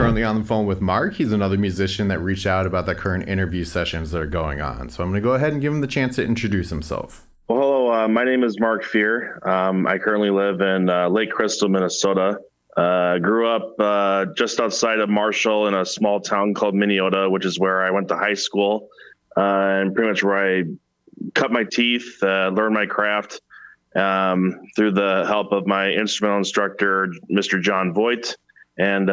currently on the phone with Mark. He's another musician that reached out about the current interview sessions that are going on. So I'm going to go ahead and give him the chance to introduce himself. Well, hello. My name is Mark Fier. I currently live in Lake Crystal, Minnesota. Grew up just outside of Marshall in a small town called Minneota, which is where I went to high school, and pretty much where I cut my teeth, learned my craft through the help of my instrumental instructor, Mr. John Voigt. And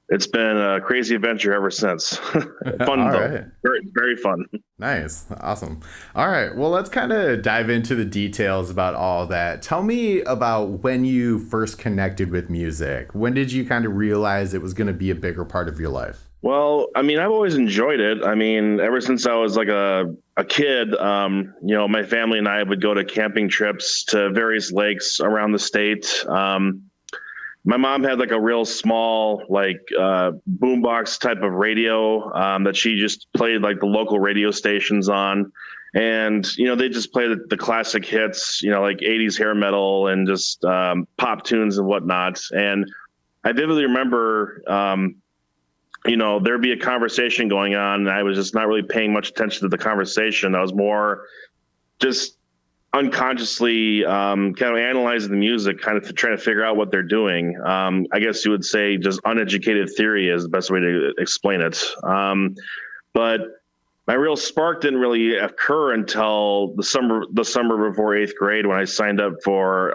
it's been a crazy adventure ever since. Fun, though. Right. Very, very fun. Nice. Awesome. All right. Well, let's kind of dive into the details about all that. Tell me about when you first connected with music. When did you kind of realize it was going to be a bigger part of your life? Well, I mean, I've always enjoyed it. I mean, ever since I was like a kid, my family and I would go to camping trips to various lakes around the state. My mom had like a real small, boombox type of radio that she just played like the local radio stations on. And, they just played the classic hits, like 80s hair metal and just pop tunes and whatnot. And I vividly remember, there'd be a conversation going on, and I was just not really paying much attention to the conversation. I was more just unconsciously kind of analyzing the music, kind of trying to figure out what they're doing. I guess you would say just uneducated theory is the best way to explain it. But my real spark didn't really occur until the summer before eighth grade, when I signed up for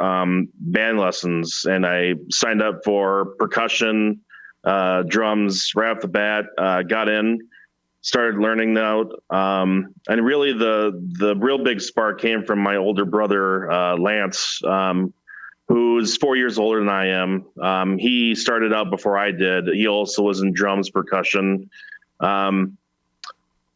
band lessons, and I signed up for percussion, drums right off the bat. Got in, started learning out, and really the real big spark came from my older brother, Lance, who's 4 years older than I am. He started out before I did. He also was in drums, percussion.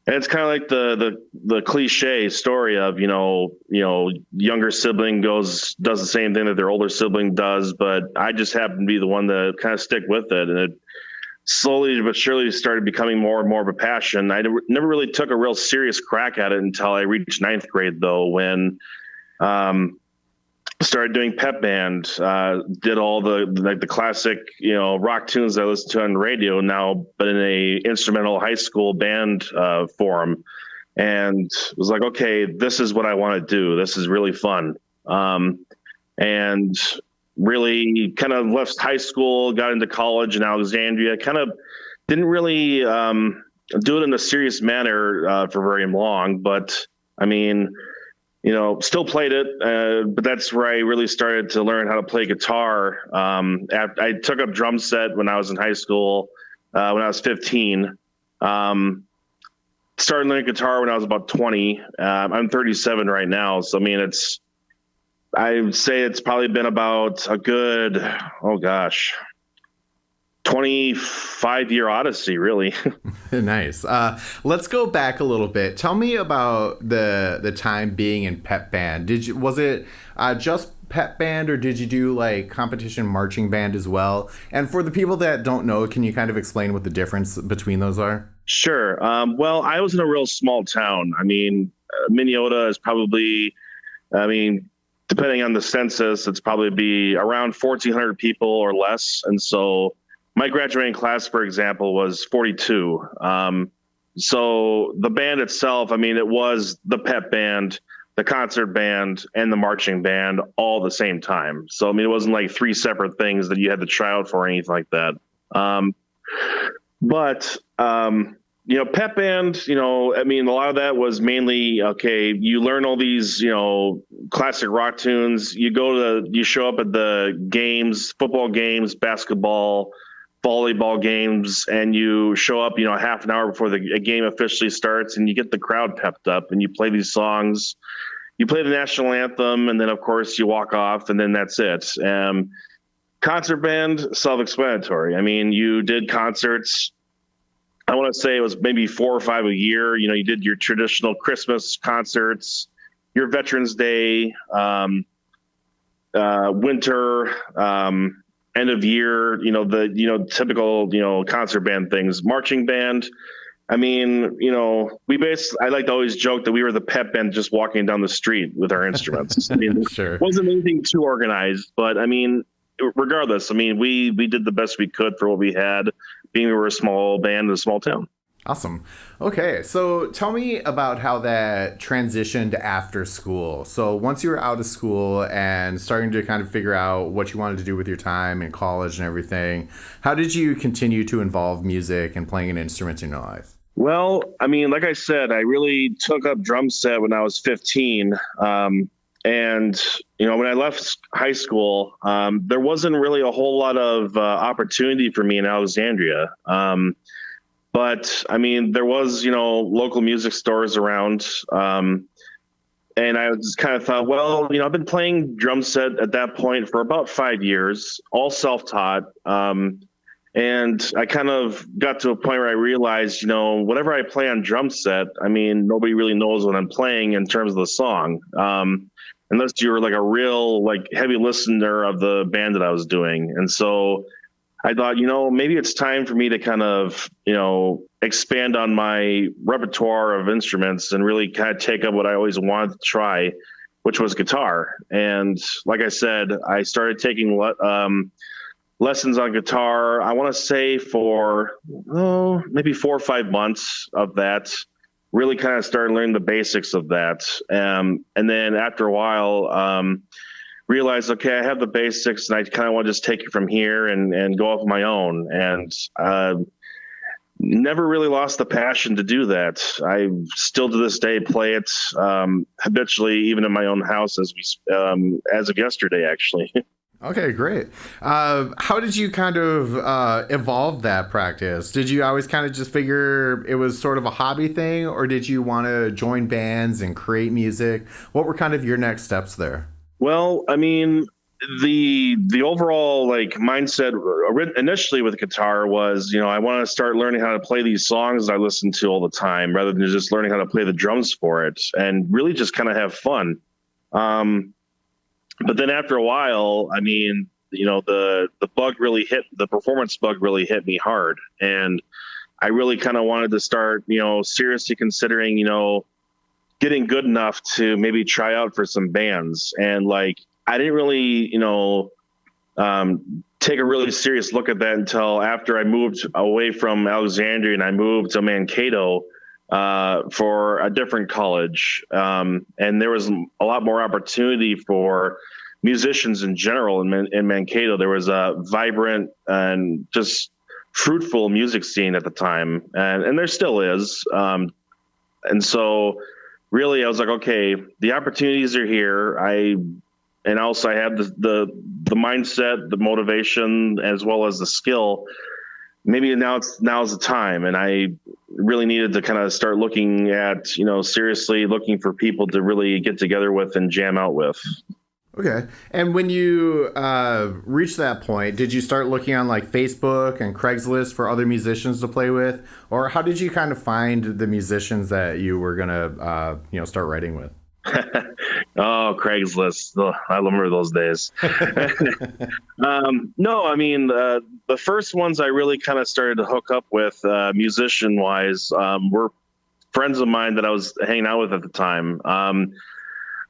And it's kind of like the cliche story of, younger sibling does the same thing that their older sibling does, but I just happened to be the one to kind of stick with it. And it slowly but surely started becoming more and more of a passion. I never really took a real serious crack at it until I reached ninth grade, though, when started doing pep band, did all the classic, rock tunes that I listen to on the radio now, but in a instrumental high school band form, and was like, okay, this is what I want to do. This is really fun. And really kind of left high school, got into college in Alexandria, kind of didn't really do it in a serious manner for very long, but I mean, still played it, but that's where I really started to learn how to play guitar. I took up drum set when I was in high school, when I was 15. Started learning guitar when I was about 20. I'm 37 right now. So, I mean, I would say it's probably been about a good, 25-year odyssey, really. Nice. Let's go back a little bit. Tell me about the time being in pep band. Was it just pep band, or did you do like competition marching band as well? And for the people that don't know, can you kind of explain what the difference between those are? Sure. Well, I was in a real small town. I mean, Minneota is probably, depending on the census, it's probably be around 1,400 people or less. And so my graduating class, for example, was 42. So the band itself, it was the pep band, the concert band, and the marching band all at the same time. So, it wasn't like three separate things that you had to try out for or anything like that. Pep band, a lot of that was mainly, okay, you learn all these, classic rock tunes. You show up at the games, football games, basketball, volleyball games, and you show up, half an hour before the game officially starts, and you get the crowd pepped up, and you play these songs. You play the national anthem, and then, of course, you walk off, and then that's it. Concert band, self-explanatory. You did concerts. I want to say it was maybe 4 or 5 a year. You did your traditional Christmas concerts, your Veterans Day, winter, end of year, typical, concert band things. Marching band, I like to always joke that we were the pep band just walking down the street with our instruments. Sure. It wasn't anything too organized, but regardless, I mean, we did the best we could for what we had, being we were a small band in a small town. Awesome. Okay, so tell me about how that transitioned after school. So once you were out of school and starting to kind of figure out what you wanted to do with your time in college and everything, how did you continue to involve music and playing an instrument in your life? Well, I mean, like I said, I really took up drum set when I was 15. And, when I left high school, there wasn't really a whole lot of opportunity for me in Alexandria. But I mean, there was, local music stores around. And I just kind of thought, well, I've been playing drum set at that point for about 5 years, all self-taught. And I kind of got to a point where I realized, whatever I play on drum set, I mean, nobody really knows what I'm playing in terms of the song. Unless you're like a real, like, heavy listener of the band that I was doing. And so I thought, maybe it's time for me to kind of, expand on my repertoire of instruments and really kind of take up what I always wanted to try, which was guitar. And like I said, I started taking lessons on guitar, I want to say for maybe 4 or 5 months of that. Really kind of started learning the basics of that. And then after a while, realized, okay, I have the basics and I kind of want to just take it from here and go off on my own. And never really lost the passion to do that. I still to this day play it habitually, even in my own house as of yesterday, actually. Okay, great. How did you kind of evolve that practice? Did you always kind of just figure it was sort of a hobby thing, or did you want to join bands and create music? What were kind of your next steps there? Well, I mean, the overall like mindset initially with guitar was, I want to start learning how to play these songs I listen to all the time, rather than just learning how to play the drums for it, and really just kind of have fun. But then after a while, I mean, the performance bug really hit me hard, and I really kind of wanted to start, seriously considering, getting good enough to maybe try out for some bands. And like, I didn't really, take a really serious look at that until after I moved away from Alexandria and I moved to Mankato for a different college. And there was a lot more opportunity for musicians in general in Mankato. There was a vibrant and just fruitful music scene at the time, and there still is. And so really I was like, okay, the opportunities are here. And also I had the mindset, the motivation, as well as the skill. Maybe now's the time. And I really needed to kind of start looking at, seriously looking for people to really get together with and jam out with. Okay. And when you reached that point, did you start looking on like Facebook and Craigslist for other musicians to play with? Or how did you kind of find the musicians that you were going to, start writing with? Oh, Craigslist. Oh, I remember those days. No, I mean, the first ones I really kind of started to hook up with musician wise were friends of mine that I was hanging out with at the time.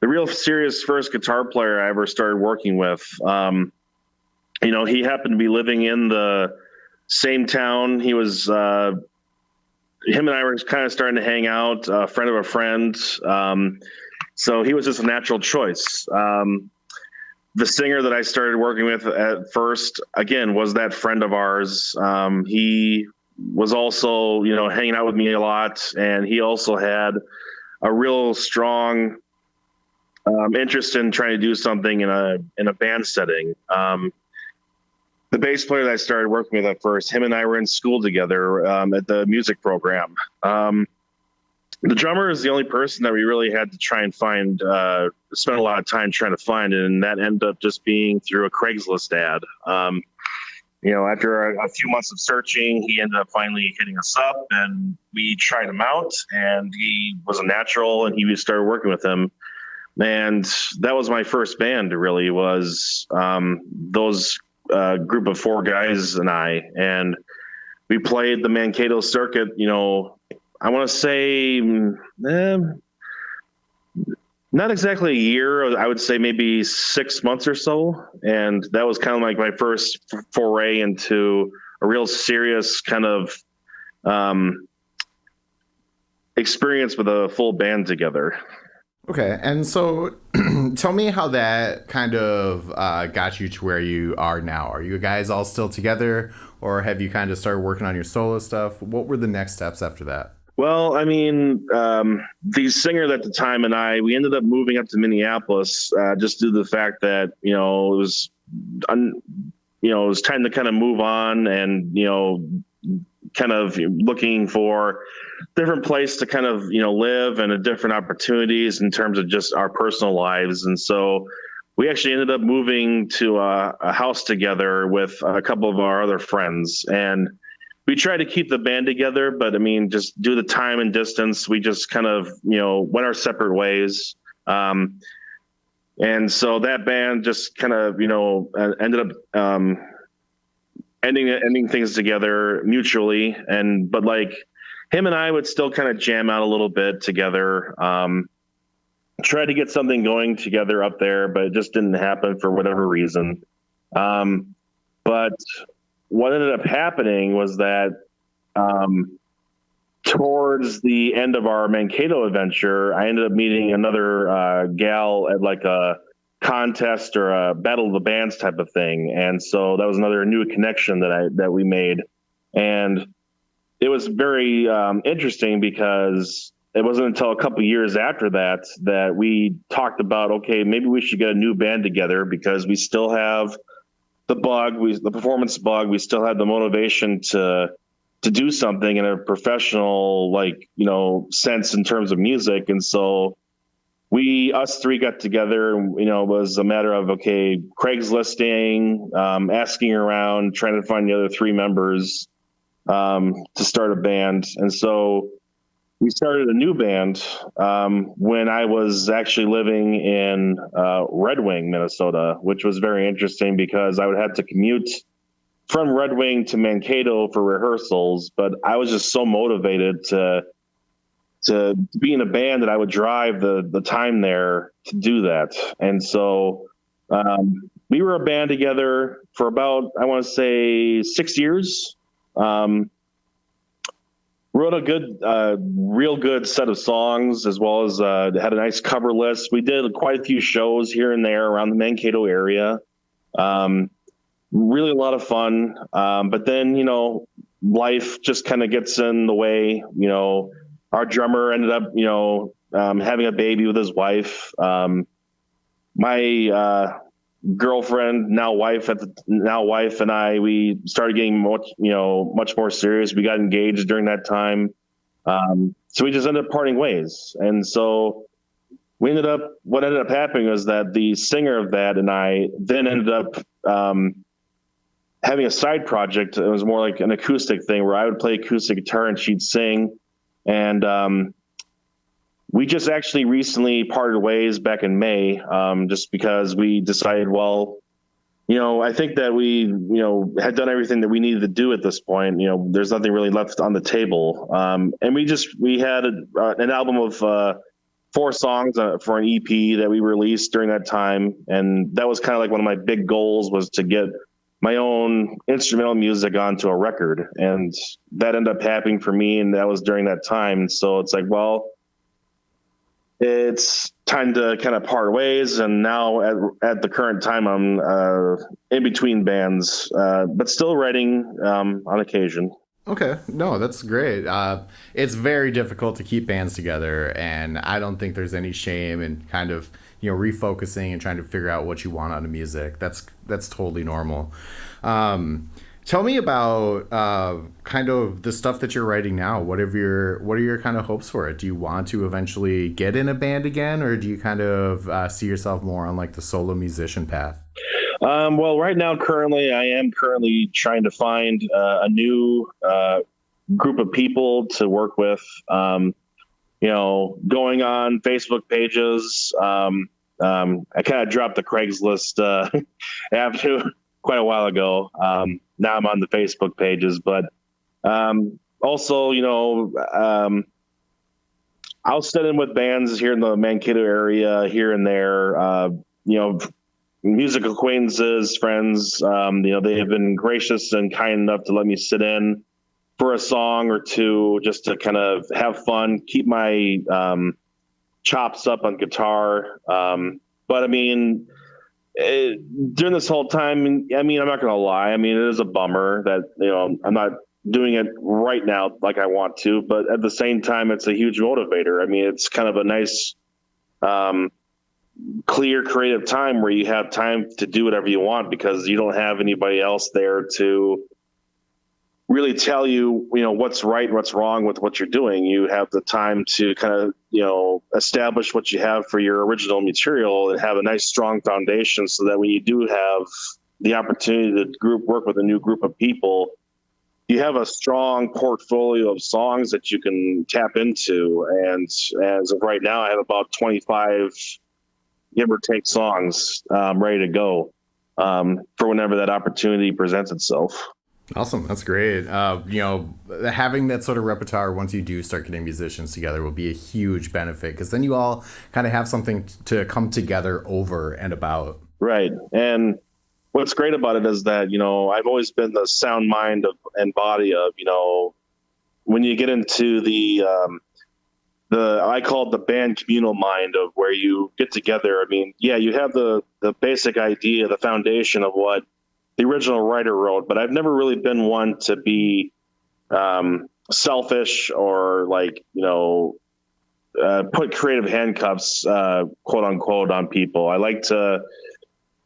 The real serious first guitar player I ever started working with, he happened to be living in the same town. Him and I were kind of starting to hang out, a friend of a friend. So he was just a natural choice. The singer that I started working with at first, again, was that friend of ours. He was also, hanging out with me a lot, and he also had a real strong interest in trying to do something in a band setting. The bass player that I started working with at first, him and I were in school together at the music program. The drummer is the only person that we really had to try and find, spend a lot of time trying to find, and that ended up just being through a Craigslist ad. After a few months of searching, he ended up finally hitting us up, and we tried him out, and he was a natural, and we started working with him. And that was my first band, really, was those group of four guys and I. And we played the Mankato circuit, I want to say Not exactly a year. I would say maybe 6 months or so, and that was kind of like my first foray into a real serious kind of um, experience with a full band together. Okay, and so tell me how that kind of got you to where you are now. Are you guys all still together, or have you kind of started working on your solo stuff? What were the next steps after that? Well, I mean, the singer at the time and we ended up moving up to Minneapolis just due to the fact that un, it was time to kind of move on, and kind of looking for different place to kind of live and a different opportunities in terms of just our personal lives. And so we actually ended up moving to a house together with a couple of our other friends, and we tried to keep the band together, but I mean, just due to time and distance, we just kind of went our separate ways. And so that band just kind of ended up ending things together mutually. And but like him and I would still kind of jam out a little bit together. Tried to get something going together up there, but it just didn't happen for whatever reason. But what ended up happening was that towards the end of our Mankato adventure, I ended up meeting another gal at like a contest or a battle of the bands type of thing, and so that was another new connection that we made, and it was very interesting because it wasn't until a couple of years after that we talked about, okay, maybe we should get a new band together because we still have the performance bug. We still have the motivation to do something in a professional, sense in terms of music. And so us three got together, and, it was a matter of, okay, Craigslisting, asking around, trying to find the other three members, to start a band. And so we started a new band, when I was actually living in Red Wing, Minnesota, which was very interesting because I would have to commute from Red Wing to Mankato for rehearsals, but I was just so motivated to be in a band that I would drive the time there to do that. And so we were a band together for about, I want to say, 6 years. Wrote a real good set of songs, as well as had a nice cover list. We did quite a few shows here and there around the Mankato area. Really a lot of fun. But then, life just kind of gets in the way. Our drummer ended up, having a baby with his wife. My girlfriend, now wife, and I, we started getting much more serious. We got engaged during that time. So we just ended up parting ways. And so what ended up happening was that the singer of that and I then ended up having a side project. It was more like an acoustic thing where I would play acoustic guitar and she'd sing. And we just actually recently parted ways back in May, just because we decided, well, I think that we, had done everything that we needed to do at this point. There's nothing really left on the table. And we had an album of 4 songs for an EP that we released during that time. And that was kind of like one of my big goals, was to get my own instrumental music onto a record. And that ended up happening for me. And that was during that time. So it's like, well, it's time to kind of part ways. And now at the current time, I'm in between bands, but still writing on occasion. Okay, no, that's great. It's very difficult to keep bands together, and I don't think there's any shame in kind of refocusing and trying to figure out what you want out of music. That's totally normal. Tell me about kind of the stuff that you're writing now. What are your kind of hopes for it? Do you want to eventually get in a band again, or do you kind of see yourself more on like the solo musician path? Well, right now, I am currently trying to find a new group of people to work with. Going on Facebook pages. I kind of dropped the Craigslist after quite a while ago. Now I'm on the Facebook pages, but also, I'll sit in with bands here in the Mankato area, here and there. You know, music acquaintances, friends. They have been gracious and kind enough to let me sit in for a song or two, just to kind of have fun, keep my chops up on guitar. But I mean, during this whole time, I mean, I'm not going to lie. I mean, it is a bummer that, I'm not doing it right now like I want to, but at the same time, it's a huge motivator. I mean, it's kind of a nice, um, clear creative time where you have time to do whatever you want because you don't have anybody else there to really tell you, what's right and what's wrong with what you're doing. You have the time to kind of, establish what you have for your original material and have a nice, strong foundation so that when you do have the opportunity to work with a new group of people, you have a strong portfolio of songs that you can tap into. And as of right now, I have about 25, give or take, songs ready to go for whenever that opportunity presents itself. Awesome. That's great. Having that sort of repertoire once you do start getting musicians together will be a huge benefit because then you all kind of have something to come together over and about. Right. And what's great about it is that, I've always been the sound mind and body of, when you get into I call it the band communal mind of where you get together. I mean, yeah, you have the basic idea, the foundation of what the original writer wrote, but I've never really been one to be selfish or put creative handcuffs, quote unquote, on people. I like to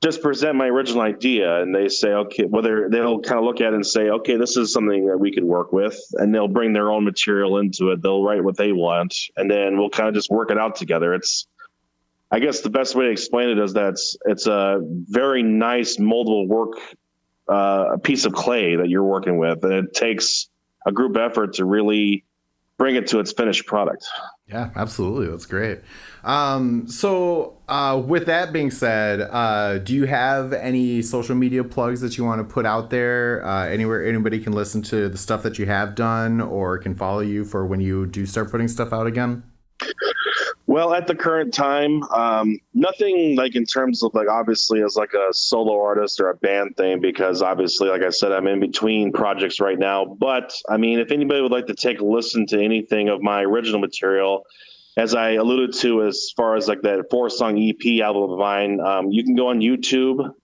just present my original idea and they say, okay, whether they'll kind of look at it and say, okay, this is something that we could work with, and they'll bring their own material into it. They'll write what they want, and then we'll kind of just work it out together. I guess the best way to explain it is that it's a very nice moldable work, a piece of clay that you're working with, and it takes a group effort to really bring it to its finished product. Yeah, absolutely. That's great. With that being said, do you have any social media plugs that you want to put out there? Anywhere anybody can listen to the stuff that you have done or can follow you for when you do start putting stuff out again? Well, at the current time, nothing like in terms of obviously as like a solo artist or a band thing, because obviously, like I said, I'm in between projects right now. But I mean, if anybody would like to take a listen to anything of my original material, as I alluded to, as far as like that 4-song EP album of mine, you can go on YouTube,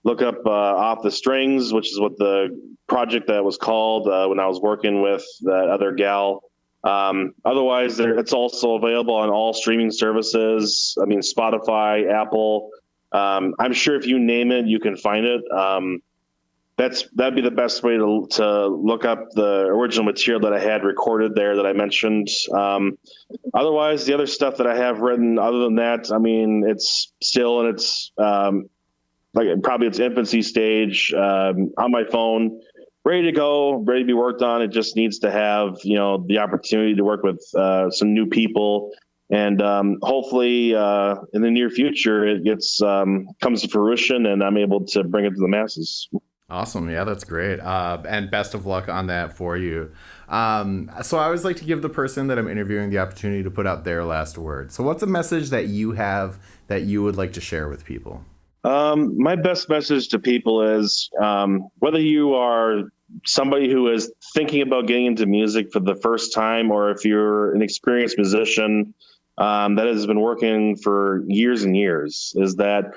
look up Off the Strings, which is what the project that was called when I was working with that other gal. Otherwise, it's also available on all streaming services. I mean, Spotify, Apple. I'm sure if you name it, you can find it. That'd be the best way to look up the original material that I had recorded there that I mentioned. Otherwise, the other stuff that I have written, other than that, I mean, it's still in its probably its infancy stage on my phone. Ready to go, ready to be worked on. It just needs to have, the opportunity to work with some new people, and hopefully in the near future it comes to fruition, and I'm able to bring it to the masses. Awesome. Yeah, that's great. And best of luck on that for you. So I always like to give the person that I'm interviewing the opportunity to put out their last word. So what's a message that you have that you would like to share with people? My best message to people is whether you are somebody who is thinking about getting into music for the first time, or if you're an experienced musician that has been working for years and years, is that,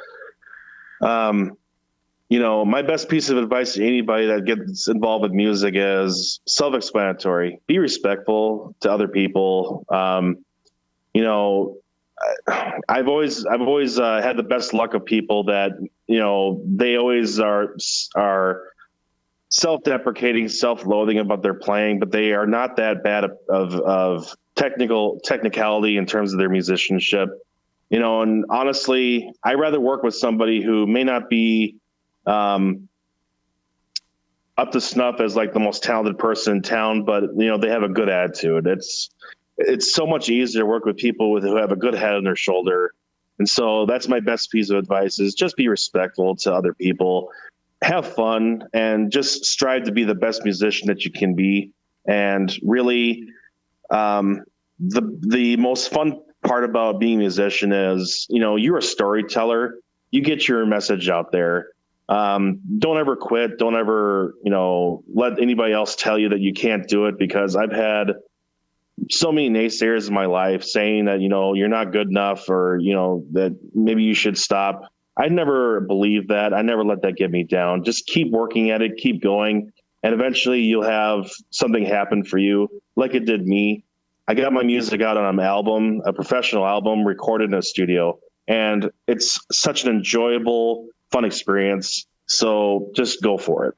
my best piece of advice to anybody that gets involved with music is self-explanatory. Be respectful to other people. I've always had the best luck of people that they always are self-deprecating, self-loathing about their playing, but they are not that bad of technicality in terms of their musicianship. And honestly, I'd rather work with somebody who may not be up to snuff as like the most talented person in town, but they have a good attitude. It's so much easier to work with people who have a good head on their shoulder. And so that's my best piece of advice, is just be respectful to other people, have fun, and just strive to be the best musician that you can be. And really, The most fun part about being a musician is, you're a storyteller. You get your message out there. Don't ever quit. Don't ever, let anybody else tell you that you can't do it, because I've had so many naysayers in my life saying that, you're not good enough, or, that maybe you should stop. I never believed that. I never let that get me down. Just keep working at it, keep going, and eventually you'll have something happen for you like it did me. I got my music out on an album, a professional album recorded in a studio, and it's such an enjoyable, fun experience. So just go for it.